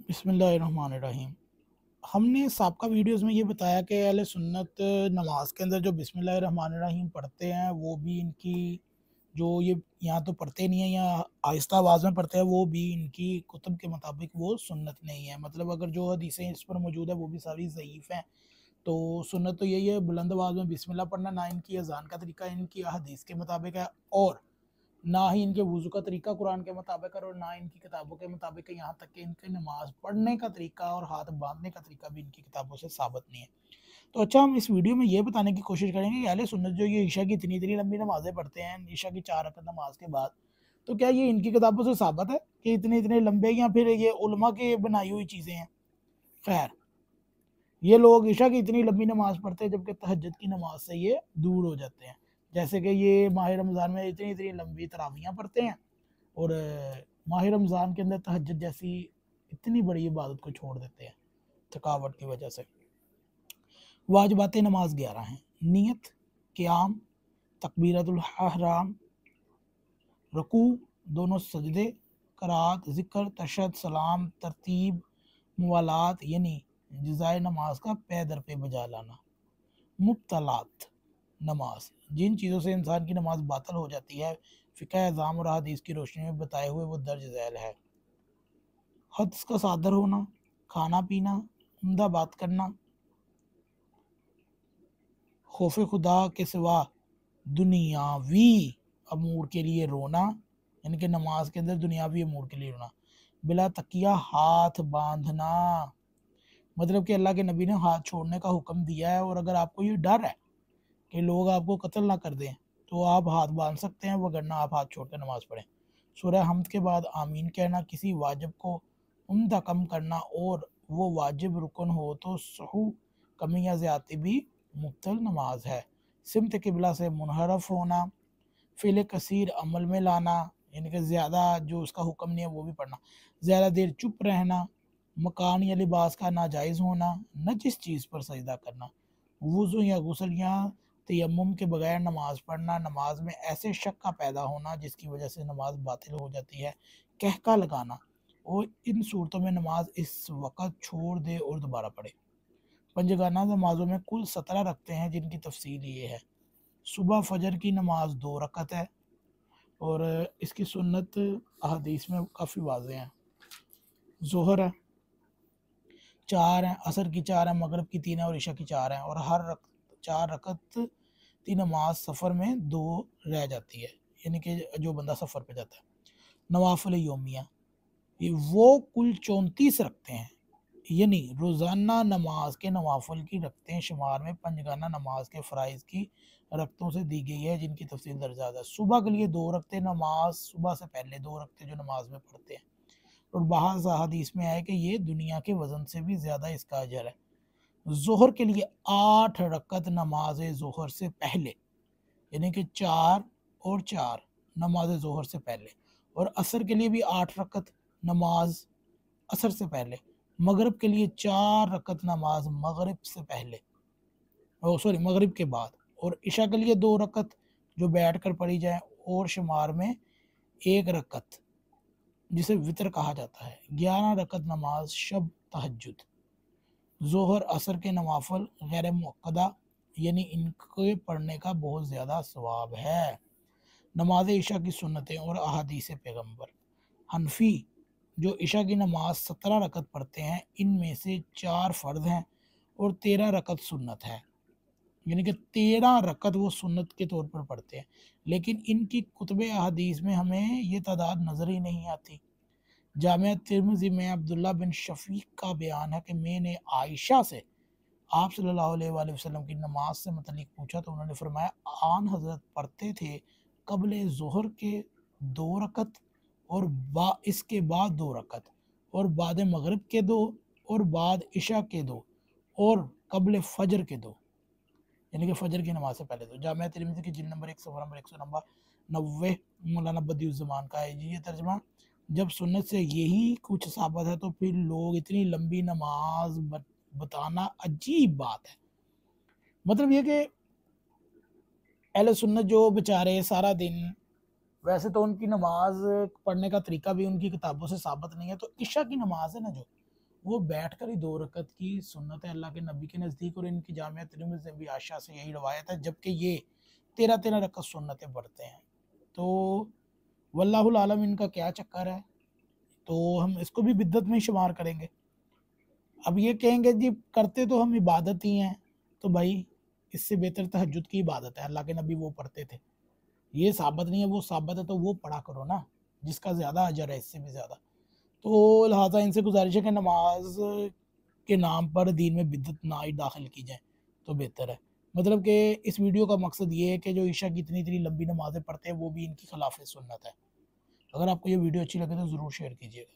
बिस्मिल्लाहिर्रहमानिर्रहीम। हमने साबका वीडियोस में ये बताया कि अहले सुन्नत नमाज के अंदर जो बिस्मिल्लाहिर्रहमानिर्रहीम पढ़ते हैं वो भी इनकी जो ये यहाँ तो पढ़ते नहीं है या आहिस्ता आवाज़ में पढ़ते हैं वो भी इनकी कुतुब के मुताबिक वो सुन्नत नहीं है। मतलब अगर जो हदीसें इस पर मौजूद है वो भी सारी ज़ईफ़ हैं। तो सुन्नत तो यही है बुलंद आवाज़ में बिस्मिल्लाह पढ़ना, ना इनकी अजान का तरीका इनकी हदीस के मुताबिक है और ना ही इनके वज़ू का तरीका कुरान के मुताबिक है और ना इनकी किताबों के मुताबिक है। यहाँ तक कि इनके नमाज़ पढ़ने का तरीका और हाथ बांधने का तरीका भी इनकी किताबों से साबित नहीं है। तो अच्छा, हम इस वीडियो में ये बताने की कोशिश करेंगे कि अहले सुन्नत जो ये ईशा की इतनी लंबी नमाज़ें पढ़ते हैं, ईशा की 4 रकात नमाज के बाद, तो क्या ये इनकी किताबों से साबित है कि इतने लंबे, या फिर ये उलमा के बनाई हुई चीज़ें हैं? खैर, ये लोग ईशा की इतनी लंबी नमाज पढ़ते हैं जबकि तहज्जुद की नमाज से ये दूर हो जाते हैं। जैसे कि ये माह रमज़ान में इतनी लंबी तरावियाँ पढ़ते हैं और माह रमज़ान के अंदर तहज्जुद जैसी इतनी बड़ी इबादत को छोड़ देते हैं थकावट की वजह से। वाजिबात नमाज 11 हैं। नियत, क़याम, तकबीरतुल अहराम, रुकू, दोनों सजदे, क़राअत, ज़िक्र, तशहद, सलाम, तरतीब, मुवालात यानी जज़ाए नमाज का पै दर पे बजा लाना। मुब्तलात नमाज, जिन चीज़ों से इंसान की नमाज बातिल हो जाती है, फ़िक़ह अज़ाम और हदीस की रोशनी में बताए हुए वो दर्ज झैल है। हद्स का सादर होना, खाना पीना, उम्दा बात करना, खौफ खुदा के सिवा दुनियावी अमूर के लिए रोना, यानी कि नमाज के अंदर दुनियावी अमूर के लिए रोना। बिला तकिया हाथ बांधना, मतलब कि अल्लाह के नबी ने हाथ छोड़ने का हुक्म दिया है और अगर आपको ये डर है कि लोग आपको कत्ल ना कर दें तो आप हाथ बांध सकते हैं, वगरना आप हाथ छोड़कर नमाज पढ़ें। सूरह हमद के बाद आमीन कहना, किसी वाजिब को उम्दा कम करना और वो वाजिब रुकन हो तो सहू कमी या ज़्यादती भी मुब्तल नमाज है। सिमत किबला से मुनहरफ होना, फ़िल कसीर अमल में लाना, यानी कि ज़्यादा जो उसका हुक्म नहीं है वो भी पढ़ना, ज़्यादा देर चुप रहना, मकान या लिबास का नाजायज़ होना, न जिस चीज़ पर सजदा करना, वुज़ू या गुस्ल या तयम्मुम के बगैर नमाज पढ़ना, नमाज में ऐसे शक का पैदा होना जिसकी वजह से नमाज बातिल हो जाती है, कहका लगाना, और इन सूरतों में नमाज इस वक़्त छोड़ दे और दोबारा पढ़े। पंजगाना नमाज़ों में कुल 17 रखते हैं जिनकी तफसील ये है। सुबह फजर की नमाज 2 रकत है और इसकी सुन्नत अहदीस में काफ़ी वाज़ेह हैं। ज़ोहर है 4 हैं, असर की 4 हैं, मगरिब की 3 है और इशा की 4 हैं और हर 4 रकत की नमाज सफ़र में 2 रह जाती है, यानी कि जो बंदा सफ़र पे जाता है। नवाफिल यौमिया, ये वो कुल 34 रखते हैं, यानी रोज़ाना नमाज के नवाफिल की रखते हैं शुमार में पंजगाना नमाज के फ़राइज़ की रकतों से दी गई है जिनकी तफसील दर्जा है। सुबह के लिए 2 रखते नमाज, सुबह से पहले 2 रखते जो नमाज में पढ़ते हैं और बाहर हदीस में आया कि ये दुनिया के वज़न से भी ज़्यादा इसका अजर है। ज़ोहर के लिए 8 रकत नमाज ज़ोहर से पहले, यानी कि 4 और 4 नमाज ज़ोहर से पहले, और असर के लिए भी 8 रकत नमाज असर से पहले, मगरिब के लिए 4 रकत नमाज मगरिब से पहले, मगरिब के बाद, और इशा के लिए 2 रकत जो बैठ कर पढ़ी जाए और शुमार में 1 रकत जिसे वितर कहा जाता है। 11 रकत नमाज शब तहज्जुद। ज़ोहर असर के नवाफिल गैर मुअक्कदा, यानी इनके पढ़ने का बहुत ज़्यादा सवाब है। नमाज इशा की सुन्नतें और अहादीस पैगम्बर। हनफी जो इशा की नमाज 17 रकत पढ़ते हैं, इनमें से 4 फ़र्ज़ हैं और 13 रकत सुन्नत है, यानी कि 13 रकत वो सुन्नत के तौर पर पढ़ते हैं। लेकिन इनकी कुतुब अहादीस में हमें ये तादाद नज़र ही नहीं आती। जामिया तिर्मिज़ी में अब्दुल्ला बिन शफ़ीक का बयान है कि मैंने आयशा से आप सल्लल्लाहु अलैहि वसल्लम की नमाज से मतलब पूछा तो उन्होंने फरमाया आन हज़रत पढ़ते थे कबल ज़ोहर के 2 रकत और इसके बाद 2 रकत और बाद मगरिब के 2 और बाद इशा के 2 और कबल फ़जर के 2, यानी कि फ़जर की नमाज से पहले 2। जामिया तिर्मिज़ी की जिल्द नंबर 1 सफ़ा नंबर 190 मौलाना बदियुज़्ज़मान का है जी ये तर्जमा। जब सुन्नत से यही कुछ साबित है तो फिर लोग इतनी लंबी नमाज बताना अजीब बात है। मतलब ये कि अहले सुन्नत जो बेचारे सारा दिन, वैसे तो उनकी नमाज पढ़ने का तरीका भी उनकी किताबों से साबित नहीं है, तो इशा की नमाज है ना जो वो बैठकर ही 2 रकत की सुन्नत है अल्लाह के नबी के नज़दीक, और इनकी जामिया तिर्मिज़ी से भी आयशा से यही रवायत है, जबकि ये 13-13 रकत सुन्नतें पढ़ते हैं। तो वल्लाहुल आलम इनका क्या चक्कर है, तो हम इसको भी बिद्दत में ही शुमार करेंगे। अब ये कहेंगे जी करते तो हम इबादत ही हैं, तो भाई इससे बेहतर तहज्जुद की इबादत है, अल्लाह के नबी वो पढ़ते थे। ये साबित नहीं है, वो साबित है तो वो पढ़ा करो ना, जिसका ज़्यादा अजर है इससे भी ज़्यादा। तो लिहाजा इनसे गुजारिश है कि नमाज के नाम पर दीन में बिदअत ना ही दाखिल की जाए तो बेहतर है। मतलब कि इस वीडियो का मकसद ये है कि जो ईशा की इतनी इतनी लंबी नमाज़ें पढ़ते हैं वो भी इनकी खिलाफ सुन्नत है। अगर आपको ये वीडियो अच्छी लगे तो ज़रूर शेयर कीजिएगा।